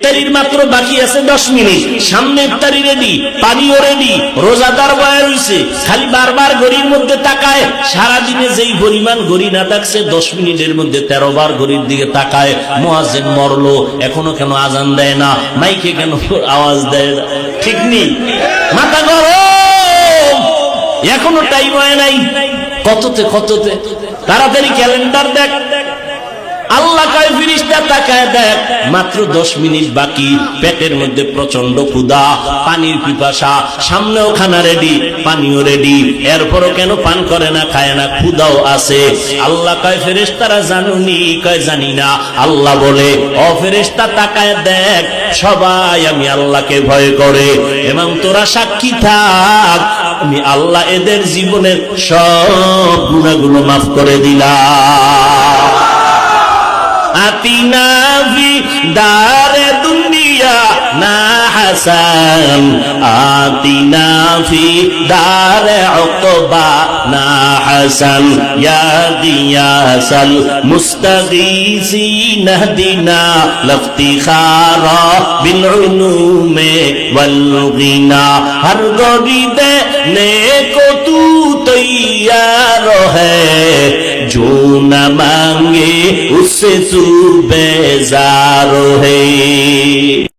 ইফতারির মাত্র বাকি আছে 10 মিনিট, সামনে ইফতারি রেডি, পানিও রেডি, রোজাদার বয়া রইছে, খালি বারবার ঘড়ির মধ্যে তাকায়। সারাদিনে যেই পরিমাণ ঘড়ি না থাকছে 10 মিনিটের মধ্যে 13 বার ঘড়ির দিকে তাকায়। মুয়াজ্জিন মরলো, এখনো কেন আজান দেয় না, মাইকে কেন আওয়াজ দেয় না? ঠিক নেই, মাথা গরম, এখনো টাইম হয় নাই। কততে তাড়াতাড়ি ক্যালেন্ডার দেখ। আল্লাহ কয় ফেরেশতা তাকায় দেখ, মাত্র 10 মিনিট বাকি, পেটের মধ্যে প্রচন্ড ক্ষুধা, পানির পিপাসা, সামনেও খানা রেডি, পানিও রেডি, এরপরও কেন পান করে না, খায় না, ক্ষুধাও আছে। আল্লাহ কয় ফেরেশতারা জানুনি? কয় জানি না। আল্লাহ বলে, ও ফেরেশতা তাকায় দেখ, সবাই আমি আল্লাহকে ভয় করে, এবং তোরা সাক্ষী থাক, আমি আল্লাহ এদের জীবনের সব গুনাহগুলো মাফ করে দিলাম। আতিনা ফি দারে দুনিয়া না হাসান, আতিনা ফি দারে উকবা না হাসান, ইয়া গিয়াসাল মুস্তাগীসিন হদিনা লফতিখারা বিল উলুমে ওয়াল গিনা, হর গরিদে নেকো তু তৈয়ার হ্যায়, जो न मांगे उससे तू बेजार है।